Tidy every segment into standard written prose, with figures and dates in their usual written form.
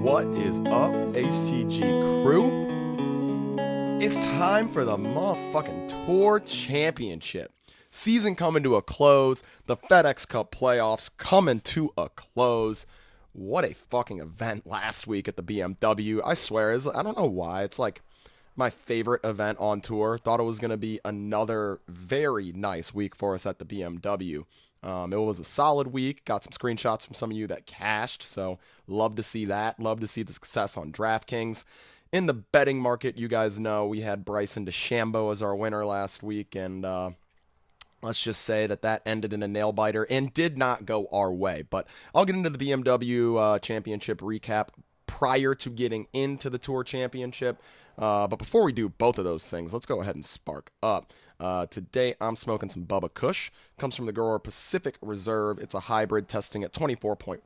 What is up, HTG crew? It's time for the motherfucking Tour Championship. Season coming to a close. The FedEx Cup playoffs coming to a close. What a fucking event last week at the BMW. I swear, I don't know why. It's like my favorite event on tour. Thought it was going to be another very nice week for us at the BMW. It was a solid week. Got some screenshots from some of you that cashed, so love to see that. Love to see the success on Draftkings. In the betting market, you guys know we had Bryson DeChambeau as our winner last week, and let's just say that ended in a nail biter and did not go our way. But I'll get into the BMW Championship recap prior to getting into the Tour Championship. But before we do both of those things, let's go ahead and spark up. Today, I'm smoking some Bubba Kush. Comes from the grower Pacific Reserve. It's a hybrid testing at 24.47%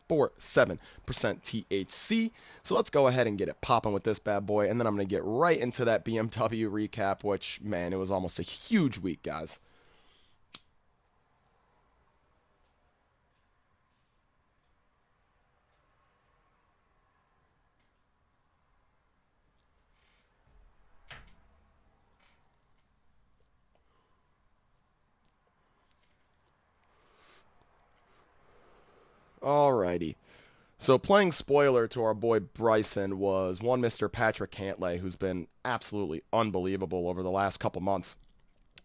THC. So let's go ahead and get it popping with this bad boy. And then I'm going to get right into that BMW recap, which, man, it was almost a huge week, guys. Alrighty. So playing spoiler to our boy Bryson was one Mr. Patrick Cantlay, who's been absolutely unbelievable over the last couple months.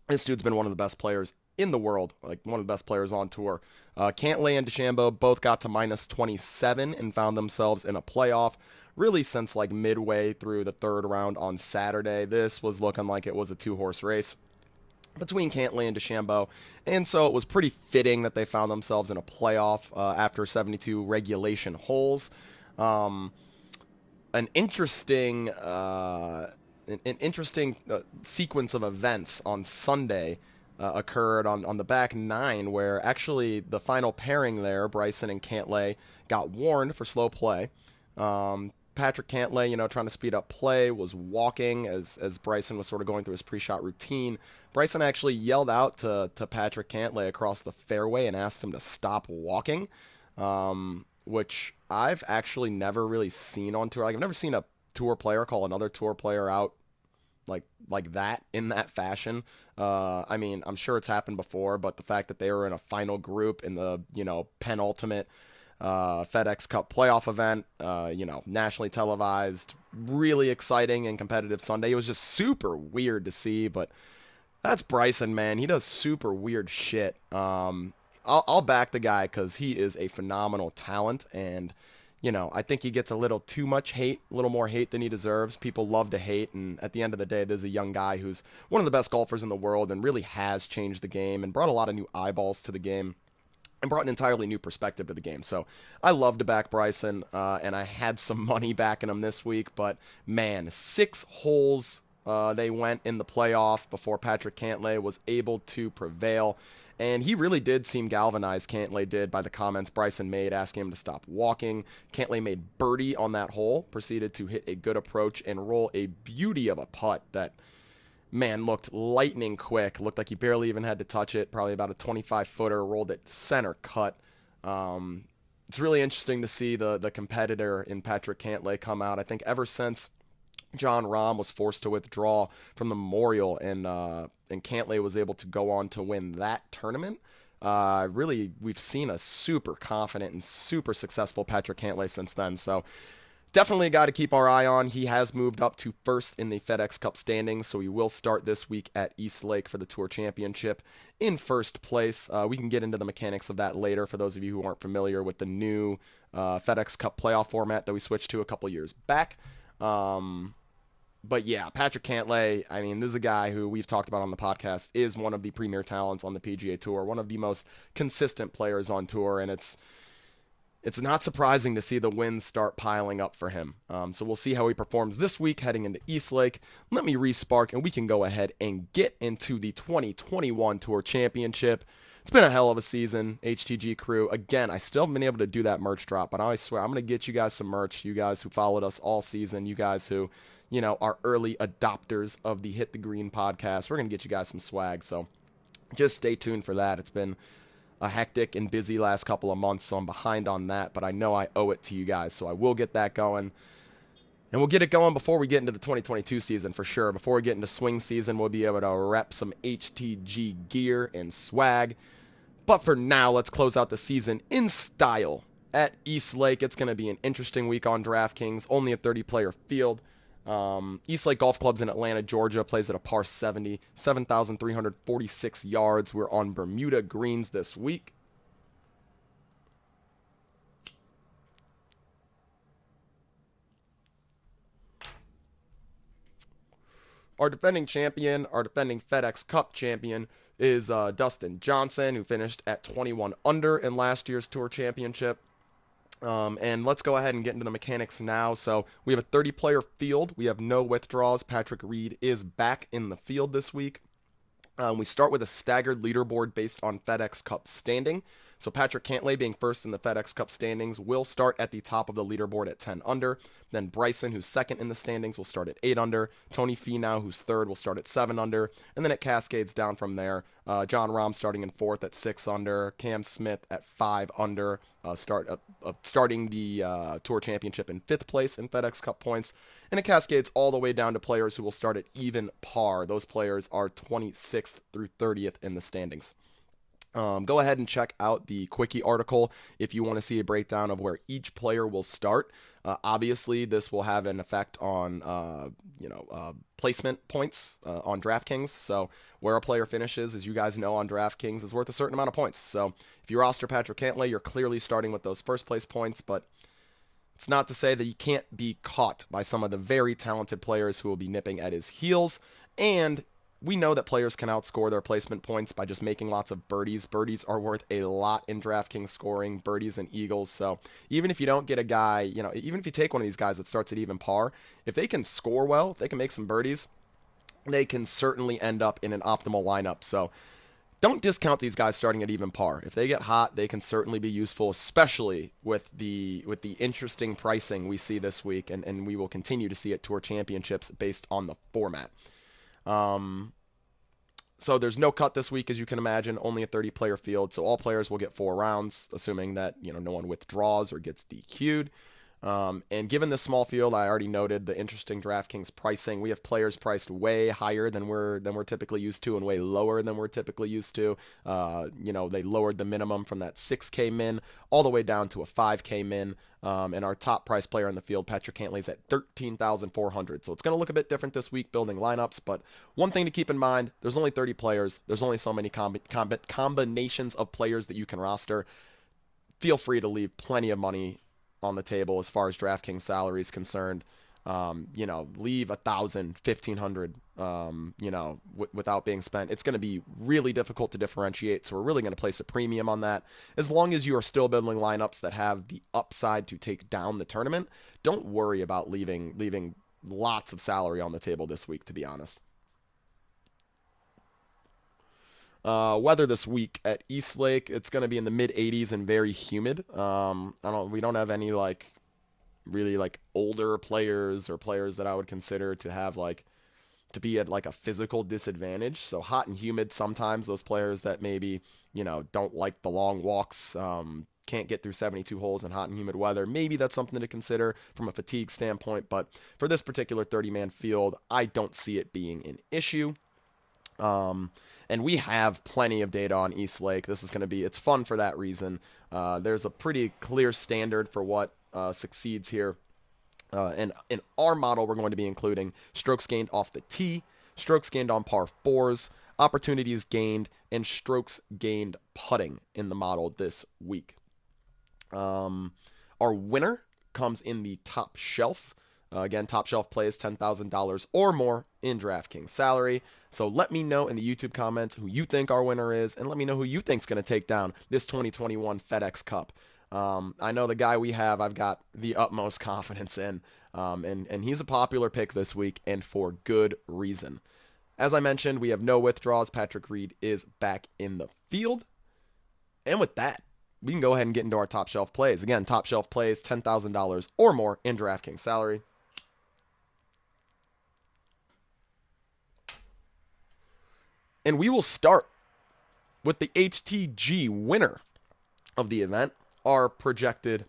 This dude's been one of the best players in the world, like one of the best players on tour. Cantlay and DeChambeau both got to minus 27 and found themselves in a playoff really since like midway through the third round on Saturday. This was looking like it was a two-horse race between Cantlay and DeChambeau, and so it was pretty fitting that they found themselves in a playoff after 72 regulation holes. An interesting sequence of events on Sunday occurred on the back nine, where actually the final pairing there, Bryson and Cantlay, got warned for slow play. Patrick Cantlay, trying to speed up play, was walking as Bryson was sort of going through his pre-shot routine. Bryson actually yelled out to Patrick Cantlay across the fairway and asked him to stop walking, which I've actually never really seen on tour. Like, I've never seen a tour player call another tour player out like that in that fashion. I mean, I'm sure it's happened before, but the fact that they were in a final group in the, penultimate FedEx Cup playoff event, nationally televised, really exciting and competitive Sunday. It was just super weird to see, but that's Bryson, man. He does super weird shit. I'll back the guy because he is a phenomenal talent, and I think he gets a little too much hate, a little more hate than he deserves. People love to hate, and at the end of the day, there's a young guy who's one of the best golfers in the world and really has changed the game and brought a lot of new eyeballs to the game and brought an entirely new perspective to the game. So I love to back Bryson, and I had some money backing him this week, but man, 6 holes they went in the playoff before Patrick Cantlay was able to prevail. And he really did seem galvanized, Cantlay did, by the comments Bryson made asking him to stop walking. Cantlay made birdie on that hole, proceeded to hit a good approach and roll a beauty of a putt that, man, looked lightning quick. Looked like he barely even had to touch it. Probably about a 25-footer, rolled it center cut. It's really interesting to see the competitor in Patrick Cantlay come out. I think ever since John Rahm was forced to withdraw from the Memorial and Cantlay was able to go on to win that tournament, really we've seen a super confident and super successful Patrick Cantlay since then. So definitely a guy to keep our eye on. He has moved up to first in the FedEx Cup standings, so he will start this week at East Lake for the Tour Championship in first place. We can get into the mechanics of that later for those of you who aren't familiar with the new FedEx Cup playoff format that we switched to a couple years back. But yeah, Patrick Cantlay, I mean, this is a guy who we've talked about on the podcast, is one of the premier talents on the PGA Tour, one of the most consistent players on tour, and it's not surprising to see the wins start piling up for him. So we'll see how he performs this week heading into East Lake. Let me respark, and we can go ahead and get into the 2021 Tour Championship. It's been a hell of a season, HTG crew. Again, I still haven't been able to do that merch drop, but I swear I'm going to get you guys some merch, you guys who followed us all season, you guys who are early adopters of the Hit the Green podcast. We're going to get you guys some swag, so just stay tuned for that. It's been a hectic and busy last couple of months, so I'm behind on that, but I know I owe it to you guys, so I will get that going. And we'll get it going before we get into the 2022 season for sure. Before we get into swing season, we'll be able to rep some HTG gear and swag. But for now, let's close out the season in style at East Lake. It's going to be an interesting week on DraftKings. Only a 30-player field. East Lake Golf Club's in Atlanta, Georgia. Plays at a par 70, 7,346 yards. We're on Bermuda greens this week. Our defending champion, our defending FedEx Cup champion, is Dustin Johnson, who finished at 21 under in last year's Tour Championship. And let's go ahead and get into the mechanics now. So we have a 30-player field. We have no withdrawals. Patrick Reed is back in the field this week. We start with a staggered leaderboard based on FedEx Cup standing. So Patrick Cantlay, being first in the FedEx Cup standings, will start at the top of the leaderboard at 10 under. Then Bryson, who's second in the standings, will start at 8 under. Tony Finau, who's third, will start at 7 under. And then it cascades down from there. John Rahm starting in fourth at 6 under. Cam Smith at 5 under, starting the Tour Championship in 5th place in FedEx Cup points. And it cascades all the way down to players who will start at even par. Those players are 26th through 30th in the standings. Go ahead and check out the Quickie article if you want to see a breakdown of where each player will start. Obviously, this will have an effect on, placement points on DraftKings. So where a player finishes, as you guys know on DraftKings, is worth a certain amount of points. So if you roster Patrick Cantlay, you're clearly starting with those first place points, but it's not to say that you can't be caught by some of the very talented players who will be nipping at his heels. And we know that players can outscore their placement points by just making lots of birdies. Birdies are worth a lot in DraftKings scoring, birdies and eagles. So even if you don't get a guy, even if you take one of these guys that starts at even par, if they can score well, if they can make some birdies, they can certainly end up in an optimal lineup. So don't discount these guys starting at even par. If they get hot, they can certainly be useful, especially with the interesting pricing we see this week, and we will continue to see at Tour Championships based on the format. So there's no cut this week, as you can imagine, only a 30-player field. So all players will get 4 rounds, assuming that, no one withdraws or gets DQ'd. And given this small field, I already noted the interesting DraftKings pricing. We have players priced way higher than we're typically used to, and way lower than we're typically used to. They lowered the minimum from that 6K min all the way down to a 5K min. And our top price player in the field, Patrick Cantlay, is at 13,400. So it's going to look a bit different this week building lineups. But one thing to keep in mind, there's only 30 players. There's only so many combinations of players that you can roster. Feel free to leave plenty of money on the table as far as DraftKings salary is concerned. Leave 1,000, 1,500, without being spent. It's going to be really difficult to differentiate, so we're really going to place a premium on that. As long as you are still building lineups that have the upside to take down the tournament, don't worry about leaving lots of salary on the table this week, to be honest. Weather this week at East Lake, it's going to be in the mid 80s and very humid. We don't have any really older players or players that I would consider to have to be at a physical disadvantage. So hot and humid, sometimes those players that maybe, don't like the long walks, can't get through 72 holes in hot and humid weather. Maybe that's something to consider from a fatigue standpoint, but for this particular 30-man field, I don't see it being an issue. And we have plenty of data on East Lake. This is going to be, it's fun for that reason. There's a pretty clear standard for what succeeds here. And in our model, we're going to be including strokes gained off the tee, strokes gained on par 4s, opportunities gained, and strokes gained putting in the model this week. Our winner comes in the top shelf. Again, top shelf plays $10,000 or more in DraftKings salary. So let me know in the YouTube comments who you think our winner is, and let me know who you think is going to take down this 2021 FedEx Cup. I know the guy we have, I've got the utmost confidence in, and he's a popular pick this week, and for good reason. As I mentioned, we have no withdrawals. Patrick Reed is back in the field. And with that, we can go ahead and get into our top shelf plays. Again, top shelf plays, $10,000 or more in DraftKings salary. And we will start with the HTG winner of the event, our projected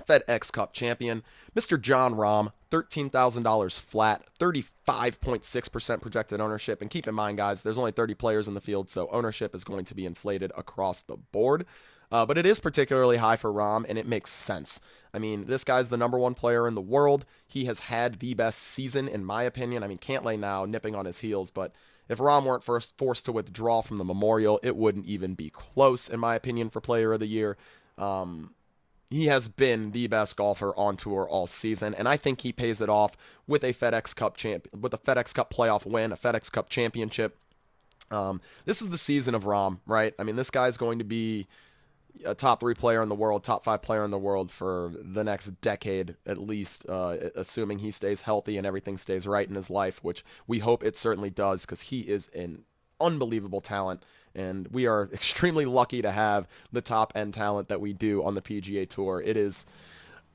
FedEx Cup champion, Mr. Jon Rahm, $13,000 flat, 35.6% projected ownership. And keep in mind, guys, there's only 30 players in the field, so ownership is going to be inflated across the board. But it is particularly high for Rahm, and it makes sense. I mean, this guy's the number one player in the world. He has had the best season, in my opinion. I mean, Cantlay now nipping on his heels, but if Rahm weren't forced to withdraw from the Memorial, it wouldn't even be close, in my opinion, for Player of the Year. He has been the best golfer on tour all season, and I think he pays it off with a FedEx Cup with a FedEx Cup playoff win, a FedEx Cup championship. This is the season of Rahm, right? I mean, this guy's going to be a top 3 player in the world, top 5 player in the world for the next decade at least, assuming he stays healthy and everything stays right in his life, which we hope it certainly does, because he is an unbelievable talent. And we are extremely lucky to have the top end talent that we do on the PGA Tour.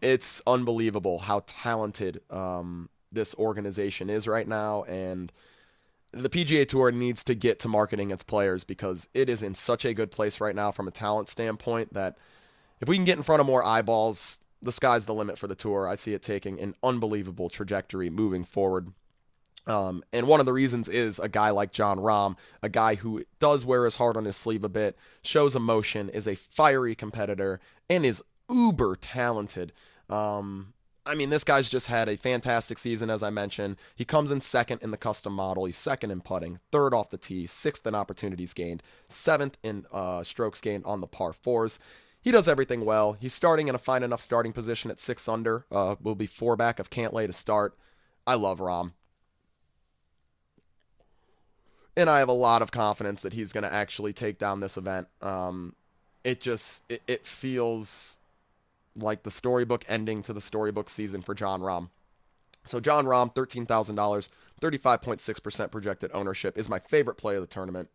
It's unbelievable how talented this organization is right now, and the PGA Tour needs to get to marketing its players, because it is in such a good place right now from a talent standpoint that if we can get in front of more eyeballs, the sky's the limit for the tour. I see it taking an unbelievable trajectory moving forward. And one of the reasons is a guy like Jon Rahm, a guy who does wear his heart on his sleeve a bit, shows emotion, is a fiery competitor, and is uber talented. I mean, this guy's just had a fantastic season, as I mentioned. He comes in second in the custom model. He's second in putting, third off the tee, sixth in opportunities gained, seventh in strokes gained on the par 4s. He does everything well. He's starting in a fine enough starting position at 6 under. Will be 4 back of Cantlay to start. I love Rahm. And I have a lot of confidence that he's going to actually take down this event. It feels like the storybook ending to the storybook season for Jon Rahm. So Jon Rahm, $13,000, 35.6% projected ownership, is my favorite play of the tournament.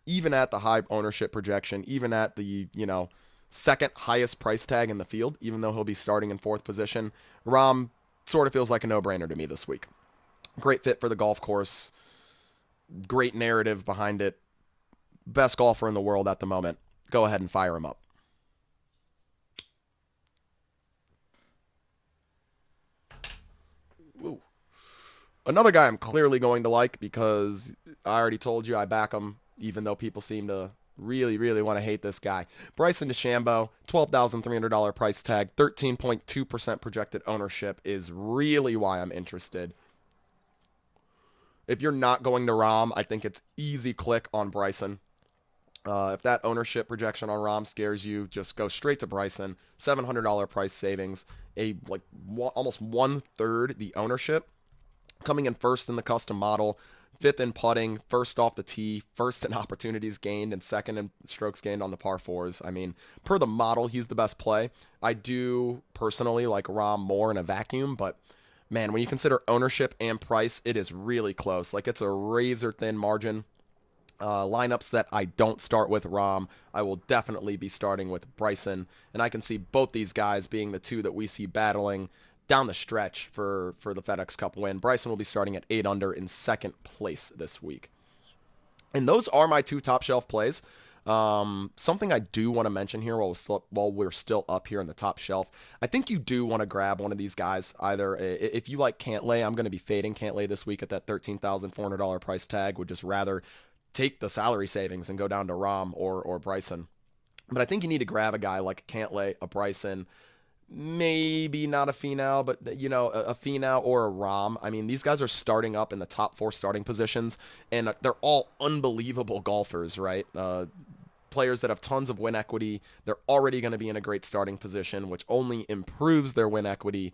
Even at the high ownership projection, even at the, second highest price tag in the field, even though he'll be starting in 4th position, Rahm sort of feels like a no-brainer to me this week. Great fit for the golf course. Great narrative behind it. Best golfer in the world at the moment. Go ahead and fire him up. Ooh. Another guy I'm clearly going to like, because I already told you I back him, even though people seem to really, really want to hate this guy. Bryson DeChambeau, $12,300 price tag, 13.2% projected ownership is really why I'm interested. If you're not going to Rahm, I think it's easy click on Bryson. If that ownership projection on Rahm scares you, just go straight to Bryson. $700 price savings, almost 1/3 the ownership. Coming in first in the custom model, 5th in putting, first off the tee, first in opportunities gained, and second in strokes gained on the par 4s. I mean, per the model, he's the best play. I do personally like Rahm more in a vacuum, but man, when you consider ownership and price, it is really close. It's a razor-thin margin. Lineups that I don't start with Rahm, I will definitely be starting with Bryson. And I can see both these guys being the two that we see battling down the stretch for the FedEx Cup win. Bryson will be starting at 8 under in 2nd place this week. And those are my 2 top shelf plays. Something I do want to mention here while we're still up here in the top shelf, I think you do want to grab one of these guys. Either if you like Cantlay, I'm going to be fading Cantlay this week at that $13,400 price tag. Would just rather take the salary savings and go down to Rahm or Bryson. But I think you need to grab a guy like Cantlay, a Bryson, maybe not a Finau, but a Finau or a Rahm. I mean, these guys are starting up in the top 4 starting positions, and they're all unbelievable golfers, right? Players that have tons of win equity. They're already going to be in a great starting position, which only improves their win equity.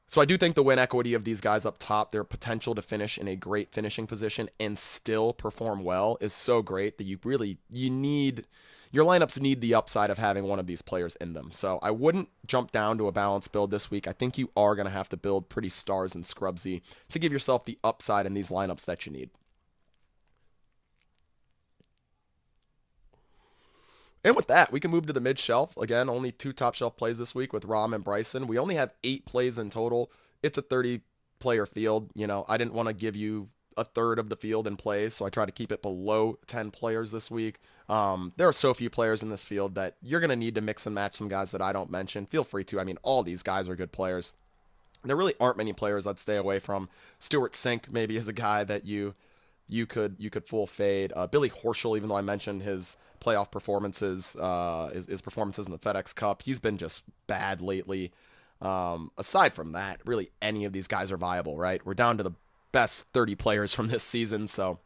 So I do think the win equity of these guys up top, their potential to finish in a great finishing position and still perform well, is so great that your lineups need the upside of having one of these players in them. So I wouldn't jump down to a balanced build this week. I think you are going to have to build pretty stars and scrubsy to give yourself the upside in these lineups that you need. And with that, we can move to the mid-shelf. Again, only 2 top-shelf plays this week with Rahm and Bryson. We only have 8 plays in total. It's a 30-player field. I didn't want to give you a third of the field in plays, so I try to keep it below 10 players this week. There are so few players in this field that you're going to need to mix and match some guys that I don't mention. Feel free to. I mean, all these guys are good players. There really aren't many players I'd stay away from. Stuart Sink maybe is a guy that you could full fade. Billy Horschel, even though I mentioned his playoff performances, his performances in the FedEx Cup, he's been just bad lately. Aside from that, really any of these guys are viable, right? We're down to the best 30 players from this season, so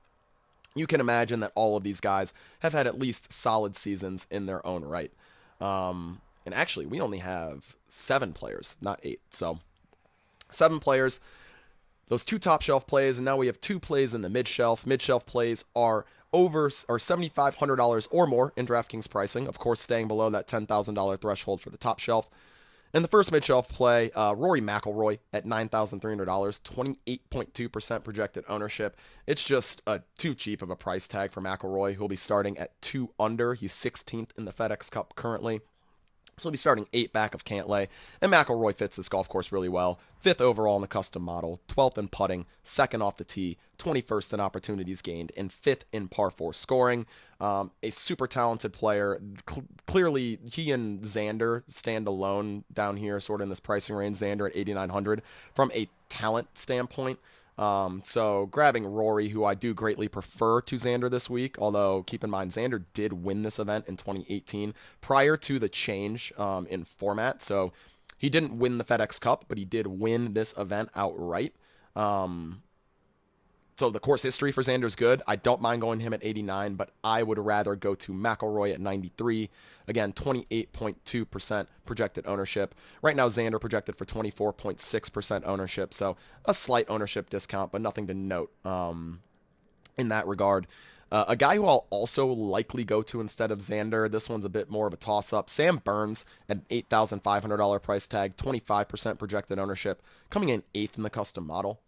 you can imagine that all of these guys have had at least solid seasons in their own right. And actually, we only have 7 players, not 8. So 7 players. Those 2 top shelf plays, and now we have 2 plays in the mid shelf. Mid shelf plays are $7,500 or more in DraftKings pricing. Of course, staying below that $10,000 threshold for the top shelf. And the first mid shelf play, Rory McIlroy at $9,300, 28.2% projected ownership. It's just too cheap of a price tag for McIlroy, who'll be starting at 2 under. He's 16th in the FedEx Cup currently. So he'll be starting 8 back of Cantlay, and McIlroy fits this golf course really well. 5th overall in the custom model, 12th in putting, 2nd off the tee, 21st in opportunities gained, and 5th in par 4 scoring. A super talented player. Clearly, he and Xander stand alone down here, sort of in this pricing range. Xander at $8,900 from a talent standpoint. So grabbing Rory, who I do greatly prefer to Xander this week, although keep in mind Xander did win this event in 2018 prior to the change in format. So he didn't win the FedEx Cup, but he did win this event outright. So the course history for Xander's good. I don't mind going him at 89, but I would rather go to McIlroy at 93. Again, 28.2% projected ownership. Right now, Xander projected for 24.6% ownership, so a slight ownership discount, but nothing to note in that regard. A guy who I'll also likely go to instead of Xander, this one's a bit more of a toss-up, Sam Burns at an $8,500 price tag, 25% projected ownership, coming in 8th in the custom model.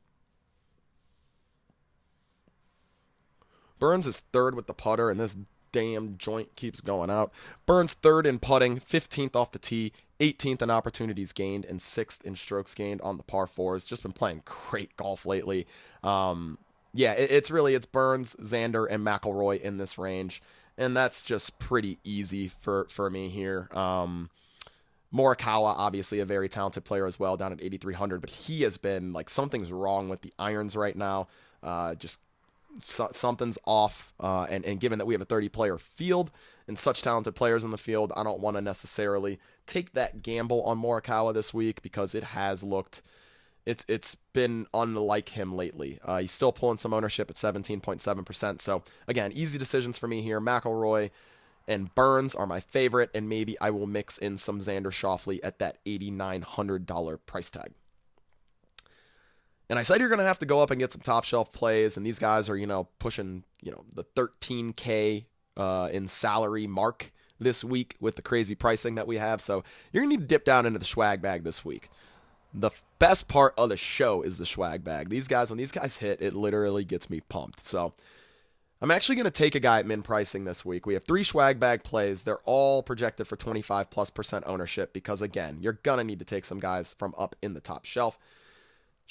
Burns is 3rd with the putter, and this damn joint keeps going out. Burns 3rd in putting, 15th off the tee, 18th in opportunities gained, and 6th in strokes gained on the par 4s. Just been playing great golf lately. It's Burns, Xander, and McIlroy in this range, and that's just pretty easy for me here. Morikawa, obviously a very talented player as well, down at 8,300, but he has been, something's wrong with the irons right now. Something's off, and given that we have a 30-player field and such talented players in the field, I don't want to necessarily take that gamble on Morikawa this week because it has looked, it's been unlike him lately. He's still pulling some ownership at 17.7%. So again, easy decisions for me here. McIlroy and Burns are my favorite, and maybe I will mix in some Xander Schauffele at that $8,900 price tag. And I said you're going to have to go up and get some top shelf plays, and these guys are, pushing, the $13K in salary mark this week with the crazy pricing that we have. So you're going to need to dip down into the SCHWAG bag this week. The best part of the show is the SCHWAG bag. When these guys hit, it literally gets me pumped. So I'm actually going to take a guy at min pricing this week. We have 3 SCHWAG bag plays. They're all projected for 25+% ownership because, again, you're going to need to take some guys from up in the top shelf.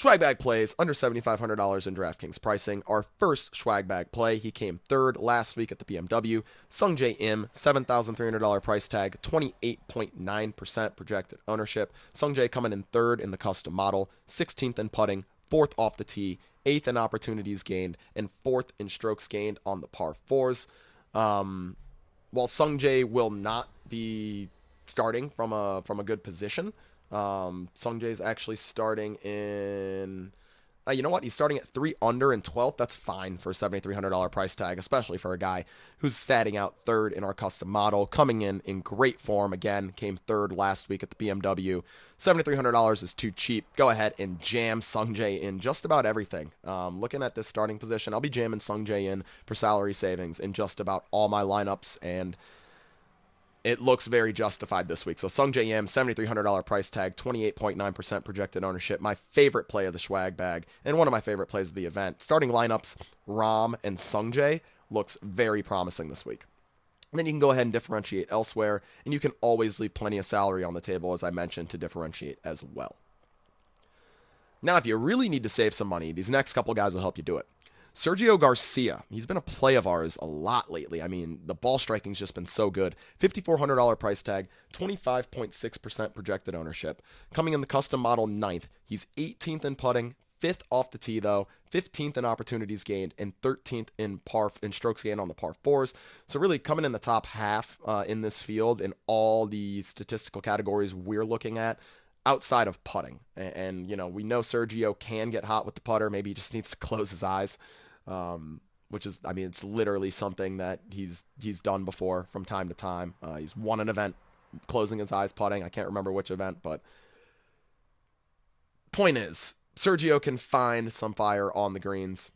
SCHWAG bag plays under $7,500 in DraftKings pricing. Our first SCHWAG bag play, he came 3rd last week at the BMW. Sungjae Im, $7,300 price tag, 28.9% projected ownership. Sungjae coming in 3rd in the custom model, 16th in putting, 4th off the tee, 8th in opportunities gained, and 4th in strokes gained on the par 4s. While Sungjae will not be starting from a good position, Sungjae's actually starting in, he's starting at 3 under and 12th. That's fine for a $7,300 price tag, especially for a guy who's statting out 3rd in our custom model, coming in great form. Again, came 3rd last week at the BMW. $7,300 is too cheap. Go ahead and jam Sungjae in just about everything. Looking at this starting position, I'll be jamming Sungjae in for salary savings in just about all my lineups, and it looks very justified this week. So Sungjae Im, $7,300 price tag, 28.9% projected ownership. My favorite play of the SCHWAG bag, and one of my favorite plays of the event. Starting lineups, Rahm and Sungjae looks very promising this week. And then you can go ahead and differentiate elsewhere, and you can always leave plenty of salary on the table, as I mentioned, to differentiate as well. Now, if you really need to save some money, these next couple guys will help you do it. Sergio Garcia, he's been a play of ours a lot lately. I mean, the ball striking's just been so good. $5,400 price tag, 25.6% projected ownership. Coming in the custom model 9th, he's 18th in putting, 5th off the tee though, 15th in opportunities gained, and 13th in strokes gained on the par 4s. So really coming in the top half in this field in all the statistical categories we're looking at, outside of putting. And, you know, we know Sergio can get hot with the putter. Maybe he just needs to close his eyes, which is, I mean, it's literally something that he's done before from time to time. He's won an event closing his eyes putting. I can't remember which event, but point is, Sergio can find some fire on the greens.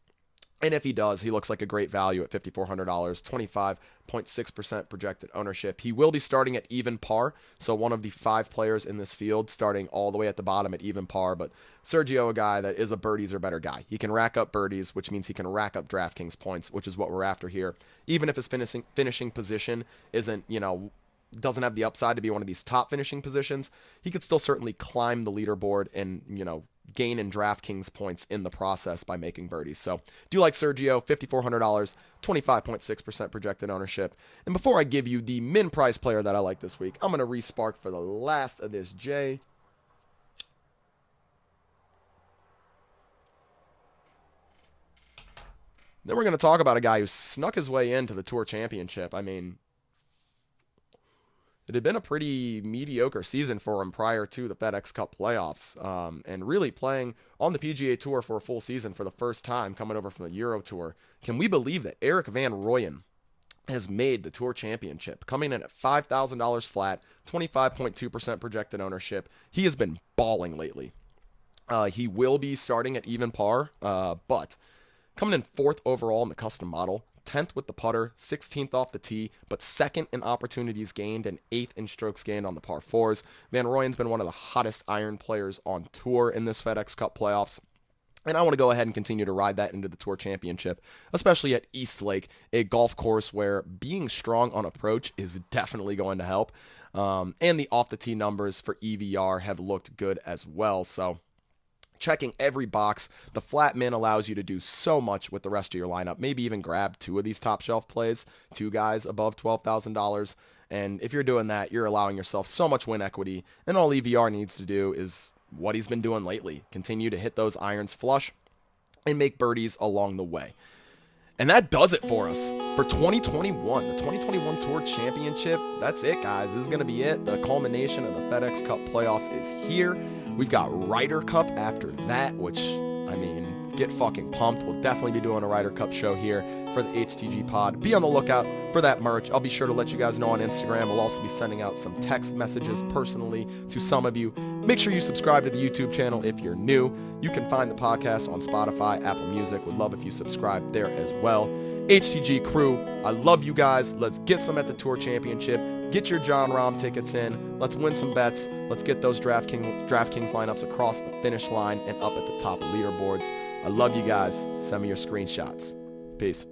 And if he does, he looks like a great value at $5,400, 25.6% projected ownership. He will be starting at even par, so one of the 5 players in this field starting all the way at the bottom at even par. But Sergio, a guy that is a birdies or better guy. He can rack up birdies, which means he can rack up Draftkings points, which is what we're after here. Even if his finishing position isn't, you know, doesn't have the upside to be one of these top finishing positions, he could still certainly climb the leaderboard and, you know, gain in Draftkings points in the process by making birdies. So do like Sergio, $5,400, 25.6% projected ownership. And before I give you the min price player that I like this week, I'm going to respark for the last of this J. Then we're going to talk about a guy who snuck his way into the Tour Championship. I mean, it had been a pretty mediocre season for him prior to the FedEx Cup playoffs, and really playing on the PGA Tour for a full season for the first time, coming over from the Euro Tour. Can we believe that Eric Van Rooyen has made the Tour Championship, coming in at $5,000 flat, 25.2% projected ownership? He has been balling lately. He will be starting at even par, but coming in 4th overall in the custom model, 10th with the putter, 16th off the tee, but 2nd in opportunities gained and 8th in strokes gained on the par 4s. Van Rooyen's been one of the hottest iron players on tour in this FedEx Cup playoffs. And I want to go ahead and continue to ride that into the Tour Championship, especially at East Lake, a golf course where being strong on approach is definitely going to help. And the off-the-tee numbers for EVR have looked good as well. So checking every box. The flat min allows you to do so much with the rest of your lineup. Maybe even grab 2 of these top shelf plays, 2 guys above $12,000. And if you're doing that, you're allowing yourself so much win equity. And all EVR needs to do is what he's been doing lately. Continue to hit those irons flush and make birdies along the way. And that does it for us for 2021. The 2021 Tour Championship, that's it, guys. This is going to be it. The culmination of the FedEx Cup playoffs is here. We've got Ryder Cup after that, which, I mean, get fucking pumped. We'll definitely be doing a Ryder Cup show here for the HTG pod. Be on the lookout for that merch. I'll be sure to let you guys know on Instagram. We'll also be sending out some text messages personally to some of you. Make sure you subscribe to the YouTube channel if you're new. You can find the podcast on Spotify, Apple Music. Would love if you subscribe there as well. HTG crew, I love you guys. Let's get some at the Tour Championship. Get your John Rahm tickets in. Let's win some bets. Let's get those DraftKings lineups across the finish line and up at the top of leaderboards. I love you guys. Send me your screenshots. Peace.